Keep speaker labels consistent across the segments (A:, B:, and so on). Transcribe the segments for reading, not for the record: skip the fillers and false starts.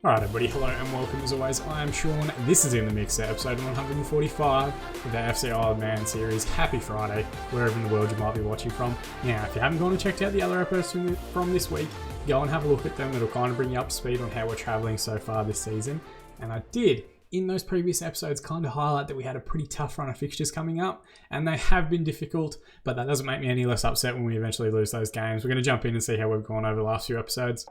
A: Alright everybody, hello and welcome as always. I am Sean. This is In The Mix, episode 145 of the FC Isle of Man series. Happy Friday, wherever in the world you might be watching from. Now, if you haven't gone and checked out the other episodes from this week, go and have a look at them. It'll kind of bring you up to speed on how we're travelling so far this season. And I did, in those previous episodes, kind of highlight that we had a pretty tough run of fixtures coming up, and they have been difficult, but that doesn't make me any less upset when we eventually lose those games. We're going to jump in and see how we've gone over the last few episodes.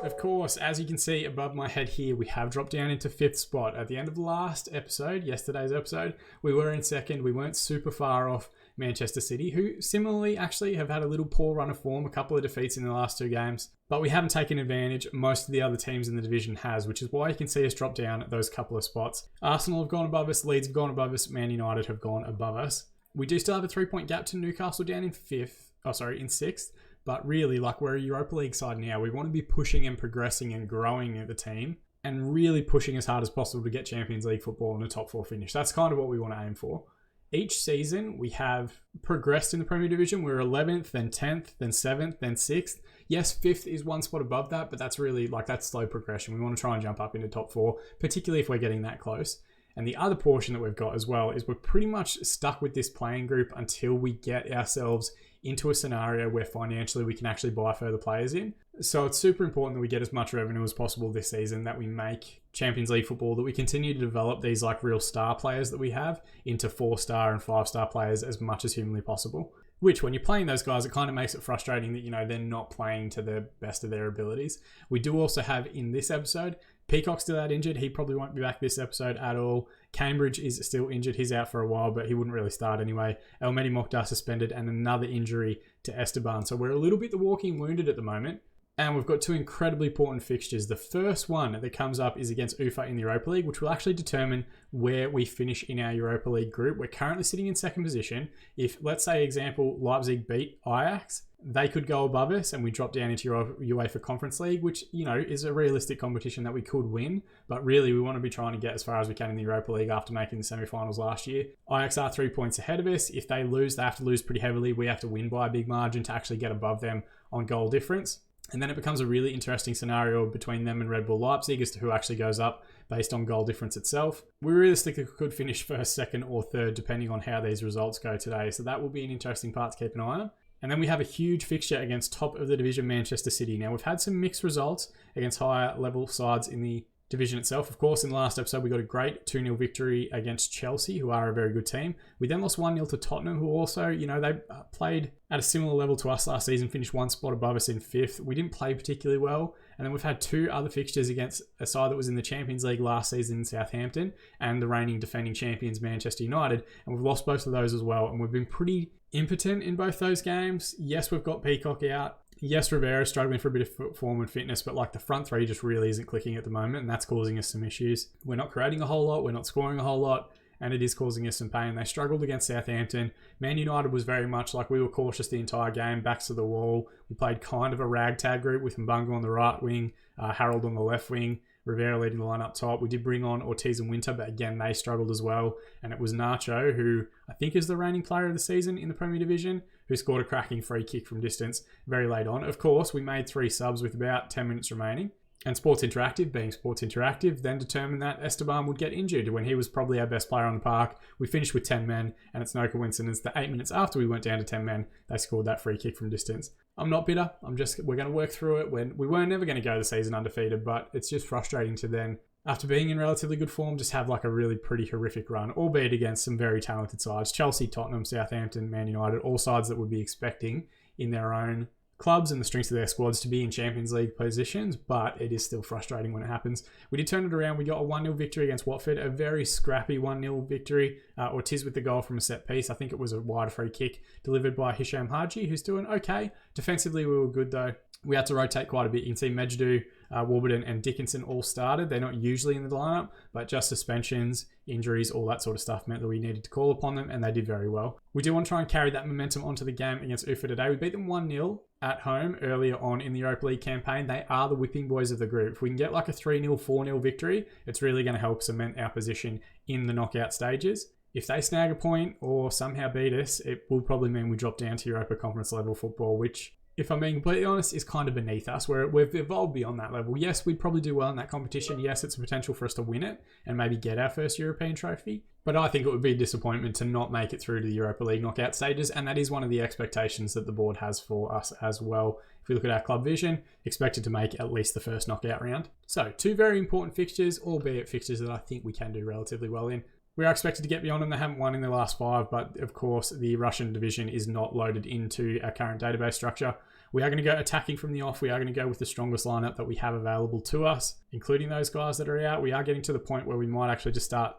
A: Of course, as you can see above my head here, we have dropped down into 5th spot. At the end of the last episode, yesterday's episode, we were in 2nd. We weren't super far off Manchester City, who similarly actually have had a little poor run of form, a couple of defeats in the last 2 games, but we haven't taken advantage. Most of the other teams in the division has, which is why you can see us drop down those couple of spots. Arsenal have gone above us, Leeds have gone above us, Man United have gone above us. We do still have a 3-point gap to Newcastle down in 6th. But really, like, we're a Europa League side now. We want to be pushing and progressing and growing the team and really pushing as hard as possible to get Champions League football and a top 4 finish. That's kind of what we want to aim for. Each season, we have progressed in the Premier Division. We're 11th, then 10th, then 7th, then 6th. Yes, 5th is one spot above that, but that's really, that's slow progression. We want to try and jump up into top 4, particularly if we're getting that close. And the other portion that we've got as well is we're pretty much stuck with this playing group until we get ourselves into a scenario where financially we can actually buy further players in. So it's super important that we get as much revenue as possible this season, that we make Champions League football, that we continue to develop these real star players that we have into 4-star and 5-star players as much as humanly possible. Which, when you're playing those guys, it kind of makes it frustrating that, they're not playing to the best of their abilities. We do also have in this episode, Peacock's still out injured. He probably won't be back this episode at all. Cambridge is still injured. He's out for a while, but he wouldn't really start anyway. Elmedi Mokhtar suspended and another injury to Esteban. So we're a little bit the walking wounded at the moment. And we've got 2 incredibly important fixtures. The first one that comes up is against Ufa in the Europa League, which will actually determine where we finish in our Europa League group. We're currently sitting in 2nd position. If, let's say, example, Leipzig beat Ajax, they could go above us and we drop down into UEFA Conference League, which, is a realistic competition that we could win. But really, we want to be trying to get as far as we can in the Europa League after making the semi-finals last year. Ajax are 3 points ahead of us. If they lose, they have to lose pretty heavily. We have to win by a big margin to actually get above them on goal difference. And then it becomes a really interesting scenario between them and Red Bull Leipzig as to who actually goes up based on goal difference itself. We realistically could finish 1st, 2nd, or 3rd, depending on how these results go today. So that will be an interesting part to keep an eye on. And then we have a huge fixture against top of the division, Manchester City. Now, we've had some mixed results against higher level sides in the division itself. Of course, in the last episode, we got a great 2-0 victory against Chelsea, who are a very good team. We then lost 1-0 to Tottenham, who also, they played at a similar level to us last season, finished 1 spot above us in 5th. We didn't play particularly well. And then we've had 2 other fixtures against a side that was in the Champions League last season in Southampton and the reigning defending champions, Manchester United. And we've lost both of those as well. And we've been pretty impotent in both those games. Yes, we've got Peacock out. Yes, Rivera's struggling for a bit of form and fitness, but the front 3 just really isn't clicking at the moment, and that's causing us some issues. We're not creating a whole lot, we're not scoring a whole lot, and it is causing us some pain. They struggled against Southampton. Man United was very much we were cautious the entire game, backs to the wall. We played kind of a ragtag group with Mbunga on the right wing, Harold on the left wing, Rivera leading the line up top. We did bring on Ortiz and Winter, but again, they struggled as well. And it was Nacho, who I think is the reigning player of the season in the Premier Division, who scored a cracking free kick from distance very late on. Of course, we made 3 subs with about 10 minutes remaining. And Sports Interactive, being Sports Interactive, then determined that Esteban would get injured when he was probably our best player on the park. We finished with 10 men, and it's no coincidence that 8 minutes after we went down to 10 men, they scored that free kick from distance. I'm not bitter. We're going to work through it. We weren't never going to go the season undefeated, but it's just frustrating to then, after being in relatively good form, just have a really pretty horrific run, albeit against some very talented sides. Chelsea, Tottenham, Southampton, Man United, all sides that would be expecting in their own clubs and the strengths of their squads to be in Champions League positions, but it is still frustrating when it happens. We did turn it around. We got a 1-0 victory against Watford, a very scrappy 1-0 victory. Ortiz with the goal from a set piece. I think it was a wide free kick delivered by Hisham Haji, who's doing okay. Defensively, we were good though. We had to rotate quite a bit. You can see Majdu, Warburton and Dickinson all started. They're not usually in the lineup, but just suspensions, injuries, all that sort of stuff meant that we needed to call upon them, and they did very well. We do want to try and carry that momentum onto the game against Ufa today. We beat them 1-0 at home earlier on in the Europa League campaign. They are the whipping boys of the group. If we can get a 3-0, 4-0 victory, it's really going to help cement our position in the knockout stages. If they snag a point or somehow beat us, it will probably mean we drop down to Europa Conference level football, which if I'm being completely honest, is kind of beneath us. We've evolved beyond that level. Yes, we'd probably do well in that competition. Yes, it's a potential for us to win it and maybe get our first European trophy. But I think it would be a disappointment to not make it through to the Europa League knockout stages, and that is one of the expectations that the board has for us as well. If we look at our club vision, expected to make at least the first knockout round. So 2 very important fixtures, albeit fixtures that I think we can do relatively well in. We are expected to get beyond them. They haven't won in the last 5, but of course the Russian division is not loaded into our current database structure. We are going to go attacking from the off. We are going to go with the strongest lineup that we have available to us, including those guys that are out. We are getting to the point where we might actually just start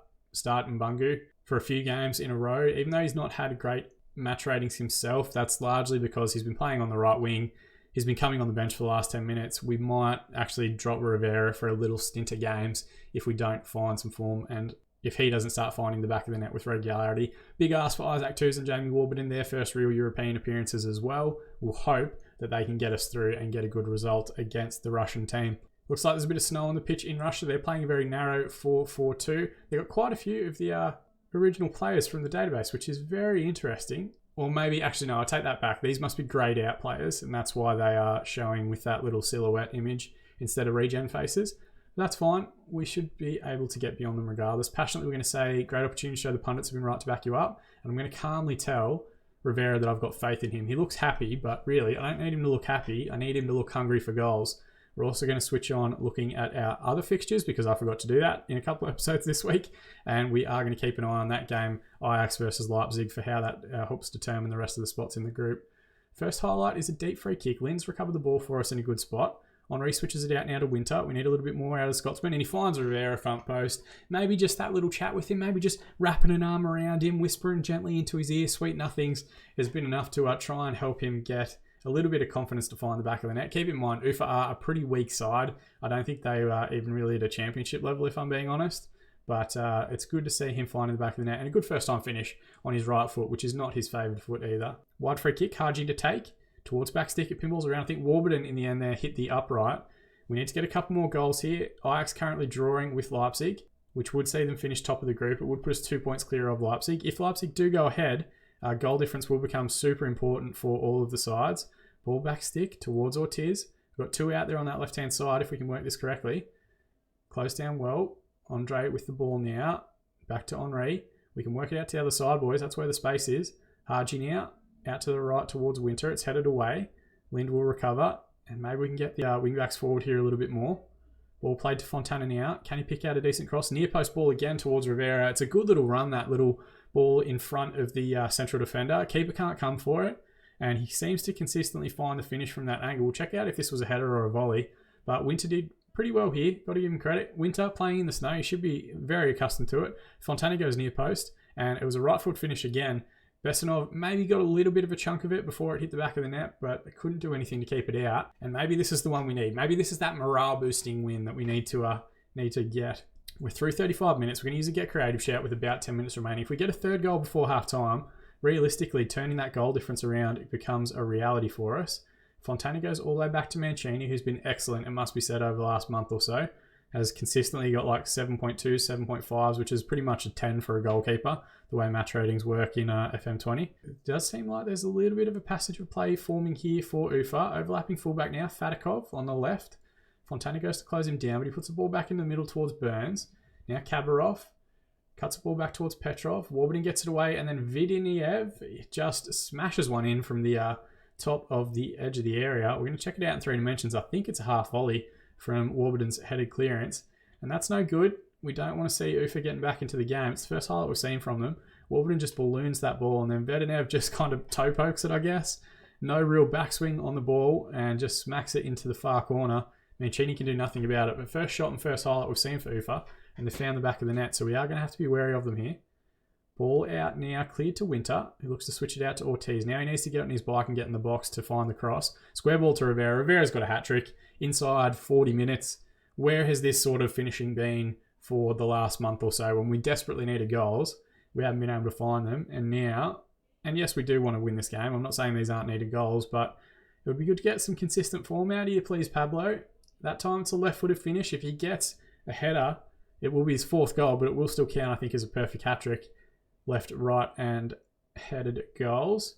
A: Mbungu for a few games in a row. Even though he's not had great match ratings himself, that's largely because he's been playing on the right wing. He's been coming on the bench for the last 10 minutes. We might actually drop Rivera for a little stint of games if we don't find some form, and if he doesn't start finding the back of the net with regularity. Big ask for Isaac Toos and Jamie Warburton, their first real European appearances as well. We'll hope that they can get us through and get a good result against the Russian team. Looks like there's a bit of snow on the pitch in Russia. They're playing a very narrow 4-4-2. They've got quite a few of the original players from the database, which is very interesting. Or maybe, actually no, I take that back. These must be greyed out players, and that's why they are showing with that little silhouette image instead of regen faces. That's fine. We should be able to get beyond them regardless. Passionately, we're going to say, great opportunity to show the pundits have been right to back you up. And I'm going to calmly tell Rivera that I've got faith in him. He looks happy, but really, I don't need him to look happy. I need him to look hungry for goals. We're also going to switch on looking at our other fixtures because I forgot to do that in a couple of episodes this week. And we are going to keep an eye on that game, Ajax versus Leipzig, for how that helps determine the rest of the spots in the group. First highlight is a deep free kick. Linz recovered the ball for us in a good spot. Henri switches it out now to Winter. We need a little bit more out of Scotsman, and he finds Rivera front post. Maybe just that little chat with him, maybe just wrapping an arm around him, whispering gently into his ear, sweet nothings, has been enough to try and help him get a little bit of confidence to find the back of the net. Keep in mind, Ufa are a pretty weak side. I don't think they are even really at a championship level, if I'm being honest. But it's good to see him finding the back of the net, and a good first-time finish on his right foot, which is not his favoured foot either. Wide free kick, Haji to take. Towards back stick, it pinballs around. I think Warburton in the end there hit the upright. We need to get a couple more goals here. Ajax currently drawing with Leipzig, which would see them finish top of the group. It would put us 2 points clear of Leipzig. If Leipzig do go ahead, goal difference will become super important for all of the sides. Ball back stick towards Ortiz. We've got 2 out there on that left-hand side if we can work this correctly. Close down well. Andre with the ball now. Back to Henri. We can work it out to the other side, boys. That's where the space is. Haji now. Out to the right towards Winter. It's headed away. Lind will recover. And maybe we can get the wing backs forward here a little bit more. Ball played to Fontana now. Can he pick out a decent cross? Near post ball again towards Rivera. It's a good little run, that little ball in front of the central defender. Keeper can't come for it. And he seems to consistently find the finish from that angle. We'll check out if this was a header or a volley. But Winter did pretty well here. Got to give him credit. Winter playing in the snow. He should be very accustomed to it. Fontana goes near post. And it was a right foot finish again. Besanov maybe got a little bit of a chunk of it before it hit the back of the net, but it couldn't do anything to keep it out. And maybe this is the one we need. Maybe this is that morale-boosting win that we need to get. We're through 35 minutes. We're going to use a get creative shout with about 10 minutes remaining. If we get a third goal before half-time, realistically, turning that goal difference around, it becomes a reality for us. Fontana goes all the way back to Mancini, who's been excellent, it must be said, over the last month or so. Has consistently got like 7.2, 7.5s, which is pretty much a 10 for a goalkeeper, the way match ratings work in FM20. It does seem like there's a little bit of a passage of play forming here for Ufa. Overlapping fullback now, Fatakov on the left. Fontana goes to close him down, but he puts the ball back in the middle towards Burns. Now Kabarov cuts the ball back towards Petrov. Warburton gets it away, and then Vidiniev just smashes one in from the top of the edge of the area. We're going to check it out in 3 dimensions. I think it's a half volley from Warburton's headed clearance, and that's no good. We don't want to see Ufa getting back into the game. It's the first highlight we've seen from them. Warburton just balloons that ball, and then Vidiniev just kind of toe pokes it, I guess. No real backswing on the ball, and just smacks it into the far corner. Mancini can do nothing about it, but first shot and first highlight we've seen for Ufa, and they found the back of the net, so we are going to have to be wary of them here. Ball out now, cleared to Winter, who looks to switch it out to Ortiz. Now he needs to get on his bike and get in the box to find the cross. Square ball to Rivera. Rivera's got a hat-trick inside 40 minutes. Where has this sort of finishing been for the last month or so? When we desperately needed goals, we haven't been able to find them. And now, and yes, we do want to win this game. I'm not saying these aren't needed goals, but it would be good to get some consistent form out of you, please, Pablo. That time it's a left-footed finish. If he gets a header, it will be his 4th goal, but it will still count, I think, as a perfect hat-trick. Left, right, and headed goals.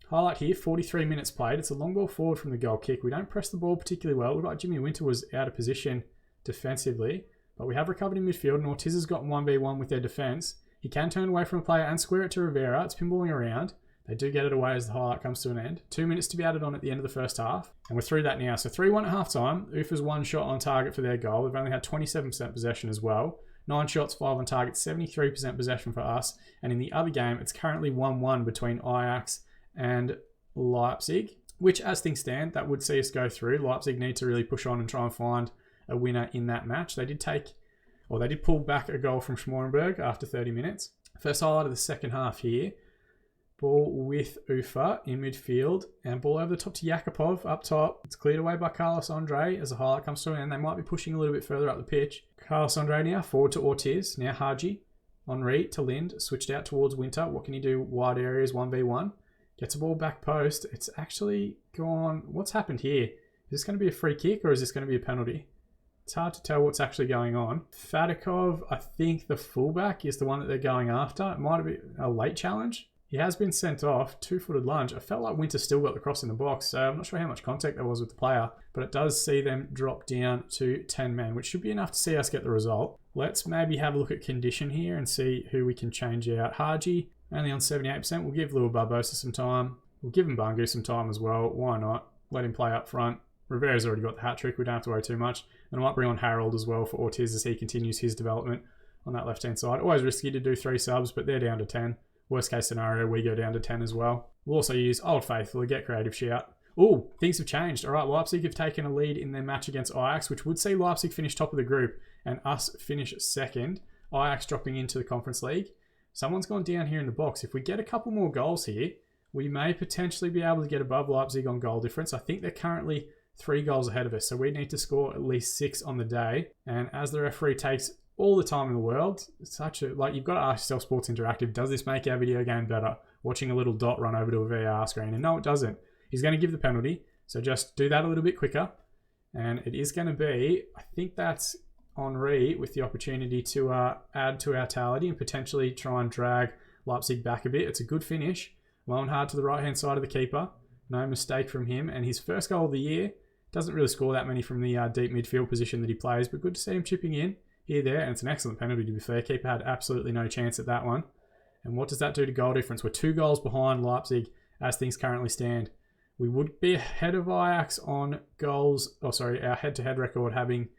A: Highlight here, 43 minutes played. It's a long ball forward from the goal kick. We don't press the ball particularly well. It looked like Jimmy Winter was out of position defensively, but we have recovered in midfield, and Ortiz has got 1v1 with their defence. He can turn away from a player and square it to Rivera. It's pinballing around. They do get it away as the highlight comes to an end. 2 minutes to be added on at the end of the first half, and we're through that now. So 3-1 at half time. UFA's 1 shot on target for their goal. They've only had 27% possession as well. 9 shots, 5 on target, 73% possession for us. And in the other game, it's currently 1-1 between Ajax and Leipzig, which as things stand, that would see us go through. Leipzig need to really push on and try and find a winner in that match. They did pull back a goal from Schmorenberg after 30 minutes. First highlight of the second half here. Ball with Ufa in midfield and ball over the top to Yakupov up top. It's cleared away by Carlos Andre as the highlight comes through, and they might be pushing a little bit further up the pitch. Carlos Andre now forward to Ortiz. Now Haji. Henri to Lind. Switched out towards Winter. What can he do? Wide areas 1v1. Gets a ball back post. It's actually gone. What's happened here? Is this going to be a free kick or is this going to be a penalty? It's hard to tell what's actually going on. Fadikov, I think the fullback is the one that they're going after. It might have been a late challenge. He has been sent off. 2-footed lunge. I felt like Winter still got the cross in the box, so I'm not sure how much contact there was with the player, but it does see them drop down to 10 men, which should be enough to see us get the result. Let's maybe have a look at condition here and see who we can change out. Haji, only on 78%. We'll give Lua Barbosa some time. We'll give him Bungu some time as well. Why not? Let him play up front. Rivera's already got the hat-trick. We don't have to worry too much. And I might bring on Harold as well for Ortiz as he continues his development on that left-hand side. Always risky to do 3 subs, but they're down to 10. Worst case scenario, we go down to 10 as well. We'll also use Old Faithful, get creative shout. Oh, things have changed. All right, Leipzig have taken a lead in their match against Ajax, which would see Leipzig finish top of the group and us finish second. Ajax dropping into the Conference League. Someone's gone down here in the box. If we get a couple more goals here, we may potentially be able to get above Leipzig on goal difference. I think they're currently 3 goals ahead of us, so we need to score at least 6 on the day. And as the referee takes all the time in the world, it's you've got to ask yourself, Sports Interactive, does this make our video game better? Watching a little dot run over to a VAR screen, and no, it doesn't. He's going to give the penalty, so just do that a little bit quicker. And it is going to be, I think that's Henri with the opportunity to add to our tally and potentially try and drag Leipzig back a bit. It's a good finish. Low and hard to the right-hand side of the keeper. No mistake from him. And his first goal of the year. Doesn't really score that many from the deep midfield position that he plays, but good to see him chipping in here, there. And it's an excellent penalty, to be fair. Keeper had absolutely no chance at that one. And what does that do to goal difference? We're 2 goals behind Leipzig as things currently stand. We would be ahead of Ajax on goals, our head-to-head record, having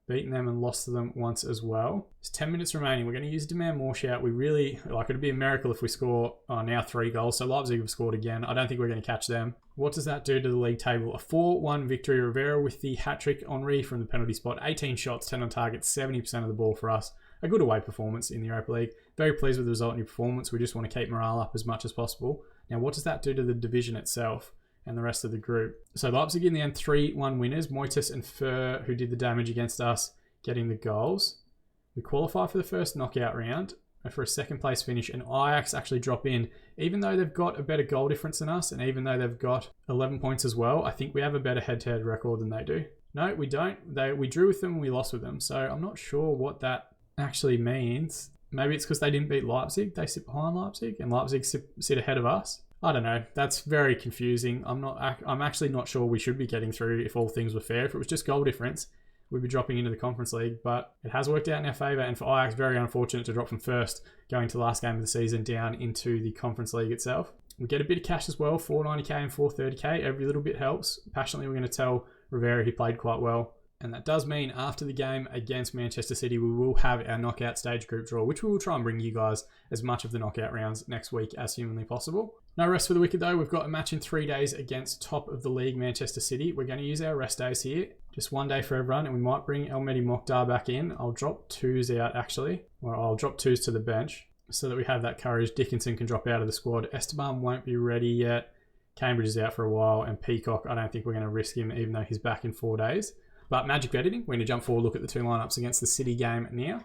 A: beaten them and lost to them once as well. There's 10 minutes remaining. We're going to use demand more shout. We really, it'd be a miracle if we score now 3 goals. So Leipzig have scored again. I don't think we're going to catch them. What does that do to the league table? A 4-1 victory. Rivera with the hat-trick. Henri from the penalty spot. 18 shots, 10 on target, 70% of the ball for us. A good away performance in the Europa League. Very pleased with the result in your performance. We just want to keep morale up as much as possible. Now, what does that do to the division itself and the rest of the group? So Leipzig in the end 3-1 winners. Moitis and Fur, who did the damage against us, getting the goals. We qualify for the first knockout round for a second place finish, and Ajax actually drop in. Even though they've got a better goal difference than us, and even though they've got 11 points as well, I think we have a better head-to-head record than they do. No, we don't. We drew with them and we lost with them, so I'm not sure what that actually means. Maybe it's because they didn't beat Leipzig. They sit behind Leipzig, and Leipzig sit ahead of us. I don't know. That's very confusing. I'm actually not sure we should be getting through if all things were fair. If it was just goal difference, we'd be dropping into the Conference League, but it has worked out in our favour, and for Ajax, very unfortunate to drop from first, going to the last game of the season, down into the Conference League itself. We get a bit of cash as well, 490k and 430k. Every little bit helps. Passionately, we're going to tell Rivera he played quite well. And that does mean after the game against Manchester City, we will have our knockout stage group draw, which we will try and bring you guys as much of the knockout rounds next week as humanly possible. No rest for the wicked though. We've got a match in 3 days against top of the league, Manchester City. We're going to use our rest days here. Just 1 day for everyone, and we might bring Elmedi Mokhtar back in. I'll drop 2s out actually, or I'll drop 2s to the bench so that we have that courage. Dickinson can drop out of the squad. Esteban won't be ready yet. Cambridge is out for a while, and Peacock, I don't think we're going to risk him even though he's back in 4 days. But magic editing, we're going to jump forward, look at the 2 lineups against the City game now.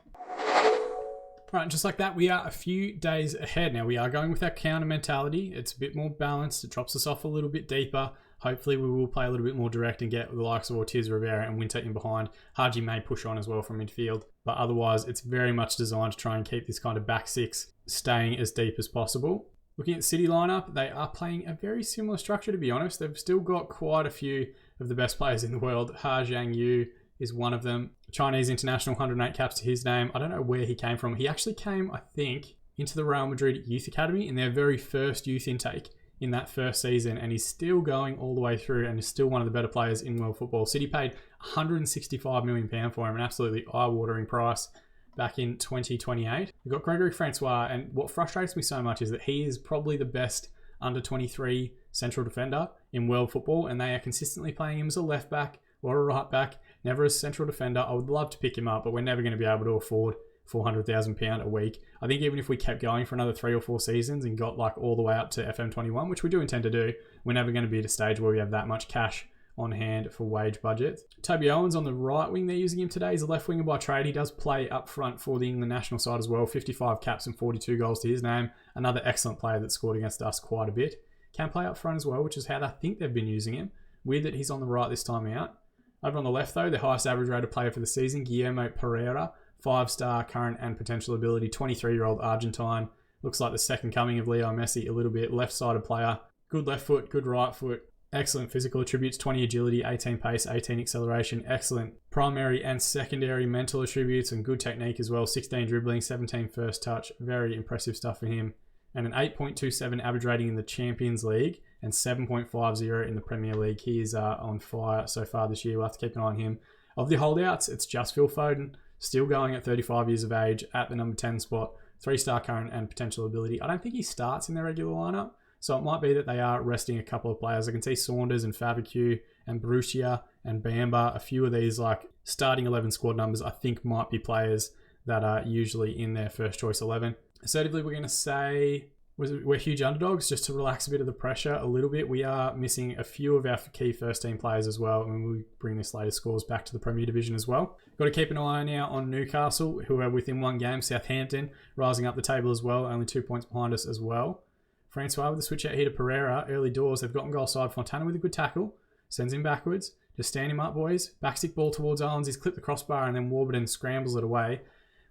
A: Right, and just like that, we are a few days ahead. Now, we are going with our counter mentality. It's a bit more balanced. It drops us off a little bit deeper. Hopefully, we will play a little bit more direct and get the likes of Ortiz, Rivera, and Winter in behind. Haji may push on as well from midfield. But otherwise, it's very much designed to try and keep this kind of back 6 staying as deep as possible. Looking at City lineup, they are playing a very similar structure, to be honest. They've still got quite a few of the best players in the world. Ha Jiangyu is one of them. Chinese international, 108 caps to his name. I don't know where he came from. He actually came, I think, into the Real Madrid Youth Academy in their very first youth intake in that first season, and he's still going all the way through and is still one of the better players in world football. City paid £165 million for him, an absolutely eye-watering price back in 2028. We've got Gregory Francois, and what frustrates me so much is that he is probably the best under-23 central defender in world football, and they are consistently playing him as a left back or a right back, never as a central defender. I would love to pick him up, but we're never going to be able to afford £400,000 a week. I think even if we kept going for another 3 or 4 seasons and got like all the way up to FM21, which we do intend to do, we're never going to be at a stage where we have that much cash on hand for wage budgets. Toby Owens on the right wing, they're using him today. He's a left winger by trade. He does play up front for the England national side as well. 55 caps and 42 goals to his name. Another excellent player that scored against us quite a bit. Can play up front as well, which is how I think they've been using him. Weird that he's on the right this time out. Over on the left though, the highest average rated player for the season, Guillermo Pereira. 5-star current and potential ability, 23-year-old Argentine. Looks like the second coming of Leo Messi a little bit. Left-sided player. Good left foot, good right foot. Excellent physical attributes, 20 agility, 18 pace, 18 acceleration. Excellent primary and secondary mental attributes and good technique as well. 16 dribbling, 17 first touch. Very impressive stuff for him. And an 8.27 average rating in the Champions League and 7.50 in the Premier League. He is on fire so far this year. We'll have to keep an eye on him. Of the holdouts, it's just Phil Foden. Still going at 35 years of age at the number 10 spot. 3-star current and potential ability. I don't think he starts in their regular lineup, so it might be that they are resting a couple of players. I can see Saunders and Fabicu and Brucia and Bamba. A few of these like starting 11 squad numbers I think might be players that are usually in their first choice 11. Assertively, we're going to say we're huge underdogs just to relax a bit of the pressure a little bit. We are missing a few of our key first team players as well, and we bring this latest scores back to the Premier Division as well. Got to keep an eye now on Newcastle, who are within 1 game. Southampton rising up the table as well, only 2 points behind us as well. Francois with the switch out here to Pereira. Early doors, they've gotten goal side. Fontana with a good tackle. Sends him backwards. Just stand him up, boys. Backstick ball towards Owens. He's clipped the crossbar and then Warburton scrambles it away.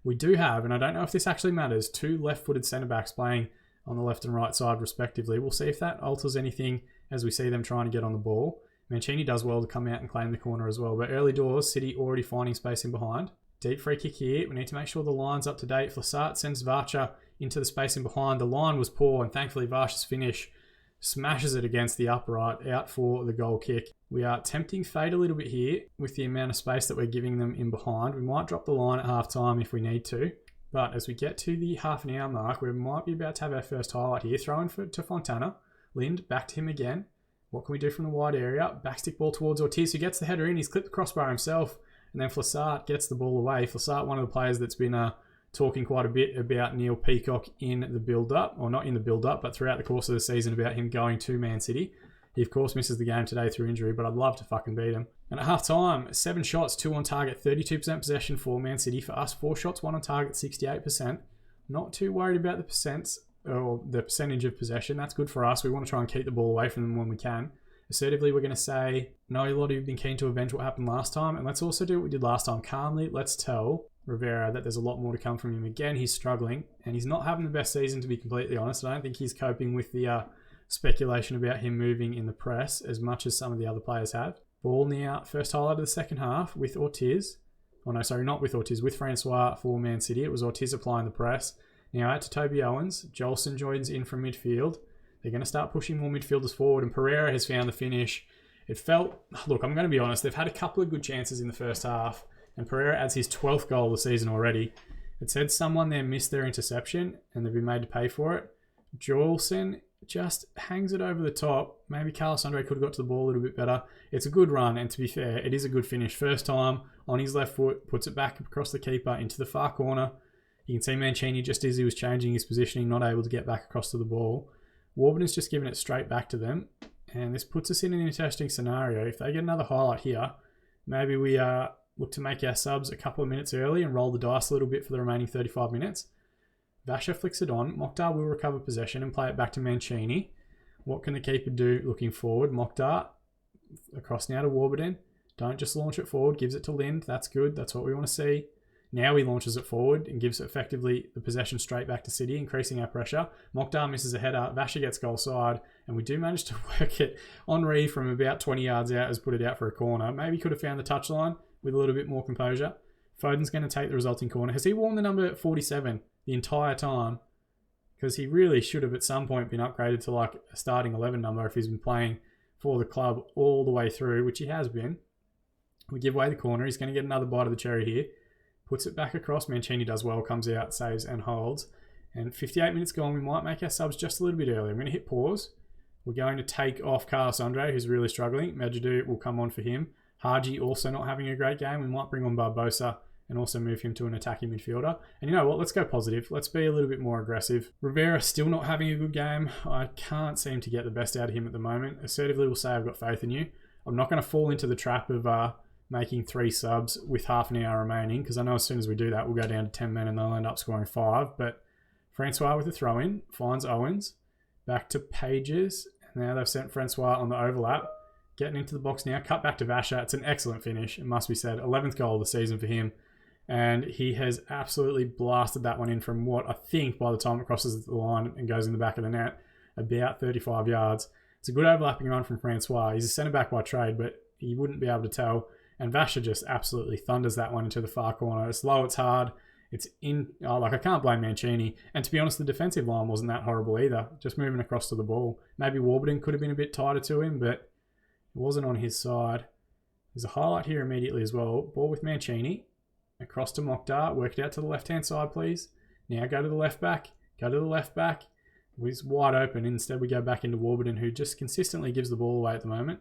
A: We do have, and I don't know if this actually matters, 2 left-footed centre-backs playing on the left and right side respectively. We'll see if that alters anything as we see them trying to get on the ball. Mancini does well to come out and claim the corner as well. But early doors, City already finding space in behind. Deep free kick here. We need to make sure the line's up to date. Flassart sends Varcha into the space in behind. The line was poor, and thankfully Varcha's finish smashes it against the upright, out for the goal kick. We are tempting fate a little bit here with the amount of space that we're giving them in behind. We might drop the line at half time if we need to. But as we get to the half an hour mark, we might be about to have our first highlight here. Throw in to Fontana. Lind, back to him again. What can we do from the wide area? Backstick ball towards Ortiz, who gets the header in. He's clipped the crossbar himself. And then Flassart gets the ball away. Flassart, one of the players that's been talking quite a bit about Neil Peacock in the build-up. Or not in the build-up, but throughout the course of the season about him going to Man City. He, of course, misses the game today through injury, but I'd love to fucking beat him. And at half-time, 7 shots, 2 on target, 32% possession for Man City. For us, 4 shots, 1 on target, 68%. Not too worried about the percents, or the percentage of possession. That's good for us. We want to try and keep the ball away from them when we can. Assertively, we're going to say, no, a lot of you have been keen to avenge what happened last time, and let's also do what we did last time. Calmly, let's tell Rivera that there's a lot more to come from him. Again, he's struggling, and he's not having the best season, to be completely honest. I don't think he's coping with the speculation about him moving in the press as much as some of the other players have. Ball now, first highlight of the second half with Ortiz. Oh no, sorry, not with Ortiz, with Francois for Man City. It was Ortiz applying the press. Now out to Toby Owens. Jolson joins in from midfield. They're going to start pushing more midfielders forward, and Pereira has found the finish. It felt, look, I'm going to be honest, they've had a couple of good chances in the first half, and Pereira adds his 12th goal of the season already. It said someone there missed their interception, and they've been made to pay for it. Jolson just hangs it over the top. Maybe Carlos Andre could have got to the ball a little bit better. It's a good run, and to be fair, it is a good finish. First time on his left foot, puts it back across the keeper into the far corner. You can see Mancini, just as he was changing his positioning, not able to get back across to the ball. Warburton's just given it straight back to them, and this puts us in an interesting scenario. If they get another highlight here, maybe we look to make our subs a couple of minutes early and roll the dice a little bit for the remaining 35 minutes. Vasha flicks it on. Mokhtar will recover possession and play it back to Mancini. What can the keeper do looking forward? Mokhtar across now to Warburton. Don't just launch it forward. Gives it to Lind. That's good. That's what we want to see. Now he launches it forward and gives effectively the possession straight back to City, increasing our pressure. Mokhtar misses a header. Vasher gets goal side, and we do manage to work it. Henri from about 20 yards out has put it out for a corner. Maybe could have found the touchline with a little bit more composure. Foden's going to take the resulting corner. Has he worn the number 47 the entire time? Because he really should have at some point been upgraded to like a starting 11 number if he's been playing for the club all the way through, which he has been. We give away the corner. He's going to get another bite of the cherry here. Puts it back across. Mancini does well, comes out, saves and holds. And 58 minutes gone, we might make our subs just a little bit earlier. I'm going to hit pause. We're going to take off Carlos Andre, who's really struggling. Medjidou will come on for him. Haji also not having a great game. We might bring on Barbosa and also move him to an attacking midfielder. And you know what? Let's go positive. Let's be a little bit more aggressive. Rivera still not having a good game. I can't seem to get the best out of him at the moment. Assertively will say I've got faith in you. I'm not going to fall into the trap of making 3 subs with half an hour remaining, because I know as soon as we do that, we'll go down to 10 men and they'll end up scoring 5. But Francois with a throw-in, finds Owens, back to Pages. Now they've sent Francois on the overlap. Getting into the box now, cut back to Vasher. It's an excellent finish, it must be said. 11th goal of the season for him. And he has absolutely blasted that one in from what I think by the time it crosses the line and goes in the back of the net, about 35 yards. It's a good overlapping run from Francois. He's a centre-back by trade, but you wouldn't be able to tell. And Vasher just absolutely thunders that one into the far corner. It's low, it's hard. It's in... I can't blame Mancini. And to be honest, the defensive line wasn't that horrible either. Just moving across to the ball. Maybe Warburton could have been a bit tighter to him, but it wasn't on his side. There's a highlight here immediately as well. Ball with Mancini. Across to Mokhtar. Work it out to the left-hand side, please. Now go to the left back. Go to the left back. He's wide open. Instead, we go back into Warburton, who just consistently gives the ball away at the moment.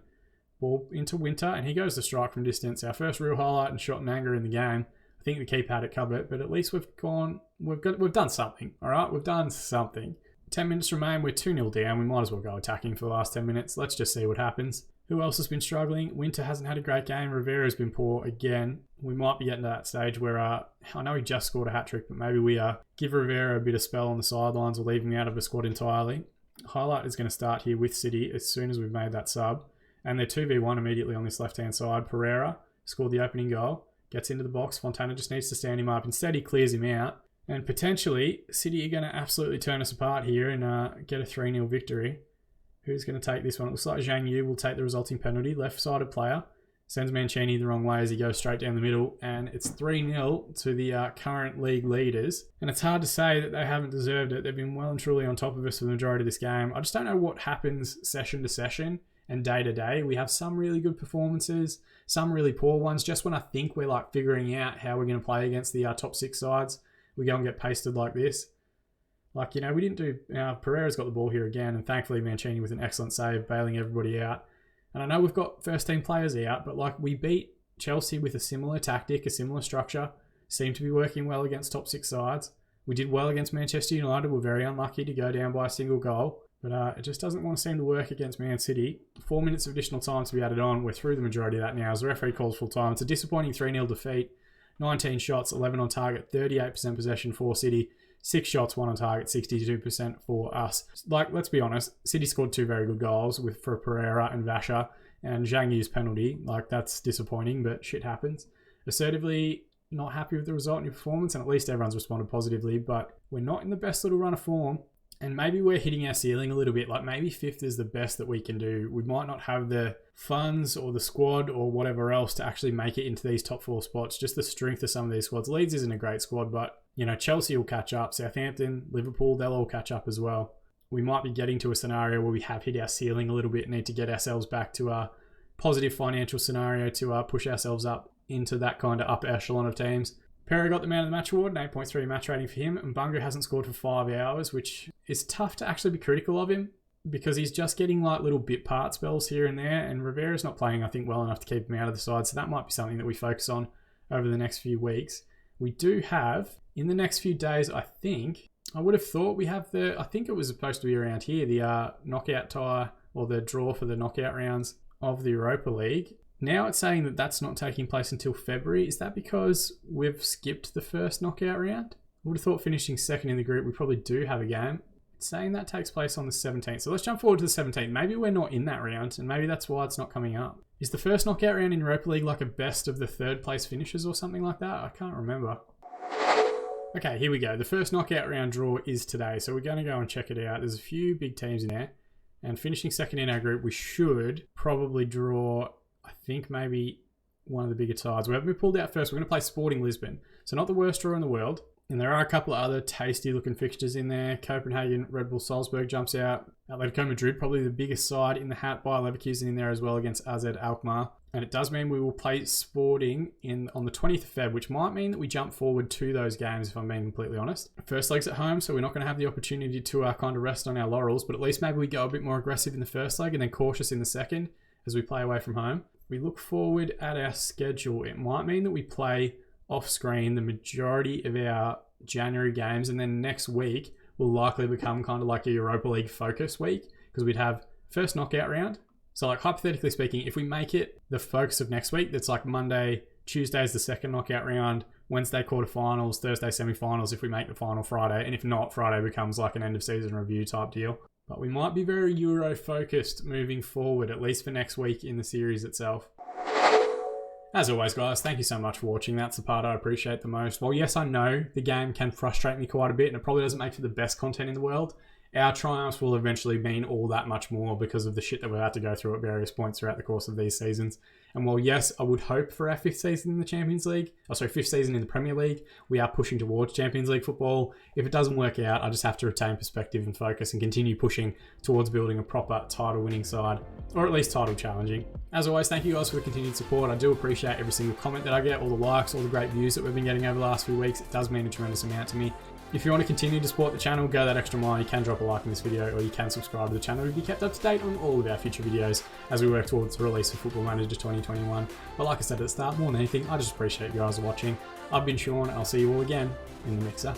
A: Ball into Winter, and he goes to strike from distance. Our first real highlight and shot in anger in the game. I think the keeper had it covered, but at least we've done something. All right, we've done something. 10 minutes remain. We're 2-0 down. We might as well go attacking for the last 10 minutes. Let's just see what happens. Who else has been struggling? Winter hasn't had a great game. Rivera's been poor again. We might be getting to that stage where I know he just scored a hat-trick, but maybe we give Rivera a bit of spell on the sidelines or leave him out of the squad entirely. Highlight is going to start here with City as soon as we've made that sub. And they're 2v1 immediately on this left-hand side. Pereira scored the opening goal. Gets into the box. Fontana just needs to stand him up. Instead, he clears him out. And potentially, City are going to absolutely turn us apart here and get a 3-0 victory. Who's going to take this one? It looks like Zhang Yu will take the resulting penalty. Left-sided player. Sends Mancini the wrong way as he goes straight down the middle. And it's 3-0 to the current league leaders. And it's hard to say that they haven't deserved it. They've been well and truly on top of us for the majority of this game. I just don't know what happens session to session and day to day. We have some really good performances, some really poor ones. Just when I think we're like figuring out how we're going to play against the top 6 sides, we go and get pasted like this. Like, you know, we didn't do... Pereira's got the ball here again, and thankfully Mancini with an excellent save, bailing everybody out. And I know we've got first-team players out, but like we beat Chelsea with a similar tactic, a similar structure, seemed to be working well against top 6 sides. We did well against Manchester United. We're very unlucky to go down by a single goal, but it just doesn't want to seem to work against Man City. 4 minutes of additional time to be added on. We're through the majority of that now as the referee calls full time. It's a disappointing 3-0 defeat. 19 shots, 11 on target, 38% possession for City. 6 shots, 1 on target, 62% for us. Like, let's be honest, City scored 2 very good goals for Pereira and Vasher, and Zhang Yu's penalty. Like, that's disappointing, but shit happens. Assertively, not happy with the result in your performance, and at least everyone's responded positively, but we're not in the best little run of form, and maybe we're hitting our ceiling a little bit. Like, maybe 5th is the best that we can do. We might not have the funds or the squad or whatever else to actually make it into these top 4 spots. Just the strength of some of these squads. Leeds isn't a great squad, but you know, Chelsea will catch up. Southampton, Liverpool, they'll all catch up as well. We might be getting to a scenario where we have hit our ceiling a little bit and need to get ourselves back to a positive financial scenario to push ourselves up into that kind of upper echelon of teams. Perry got the man of the match award, an 8.3 match rating for him, and Bunga hasn't scored for 5 hours, which is tough to actually be critical of him because he's just getting like little bit part spells here and there, and Rivera's not playing, I think, well enough to keep him out of the side, so that might be something that we focus on over the next few weeks. We do have, in the next few days, I would have thought we have I think it was supposed to be around here, the knockout tie or the draw for the knockout rounds of the Europa League. Now it's saying that that's not taking place until February. Is that because we've skipped the first knockout round? I would have thought finishing second in the group, we probably do have a game. It's saying that takes place on the 17th. So let's jump forward to the 17th. Maybe we're not in that round, and maybe that's why it's not coming up. Is the first knockout round in Europa League like a best of the 3rd place finishes or something like that? I can't remember. Okay, here we go. The first knockout round draw is today, so we're going to go and check it out. There's a few big teams in there, and finishing second in our group, we should probably draw, I think, maybe one of the bigger sides. We pulled out first. We're going to play Sporting Lisbon, so not the worst draw in the world. And there are a couple of other tasty looking fixtures in there. Copenhagen, Red Bull Salzburg jumps out. Atletico Madrid, probably the biggest side in the hat, by Leverkusen in there as well against AZ Alkmaar. And it does mean we will play Sporting on the 20th of Feb, which might mean that we jump forward to those games, if I'm being completely honest. First leg's at home, so we're not going to have the opportunity to kind of rest on our laurels, but at least maybe we go a bit more aggressive in the first leg and then cautious in the second as we play away from home. We look forward at our schedule. It might mean that we play off screen the majority of our January games, and then next week will likely become kind of like a Europa League focus week, because we'd have first knockout round. So like hypothetically speaking, if we make it the focus of next week, that's like Monday, Tuesday is the second knockout round, Wednesday quarterfinals, Thursday semifinals if we make the final Friday, and if not, Friday becomes like an end of season review type deal. But we might be very Euro focused moving forward, at least for next week in the series itself. As always, guys, thank you so much for watching. That's the part I appreciate the most. While yes, I know the game can frustrate me quite a bit and it probably doesn't make for the best content in the world, our triumphs will eventually mean all that much more because of the shit that we've had to go through at various points throughout the course of these seasons. And while yes, I would hope for our fifth season in the Champions League, fifth season in the Premier League, we are pushing towards Champions League football. If it doesn't work out, I just have to retain perspective and focus and continue pushing towards building a proper title-winning side, or at least title-challenging. As always, thank you guys for the continued support. I do appreciate every single comment that I get, all the likes, all the great views that we've been getting over the last few weeks. It does mean a tremendous amount to me. If you want to continue to support the channel, go that extra mile. You can drop a like in this video, or you can subscribe to the channel to be kept up to date on all of our future videos as we work towards the release of Football Manager 2021. But like I said at the start, more than anything, I just appreciate you guys watching. I've been Sean, and I'll see you all again in the mixer.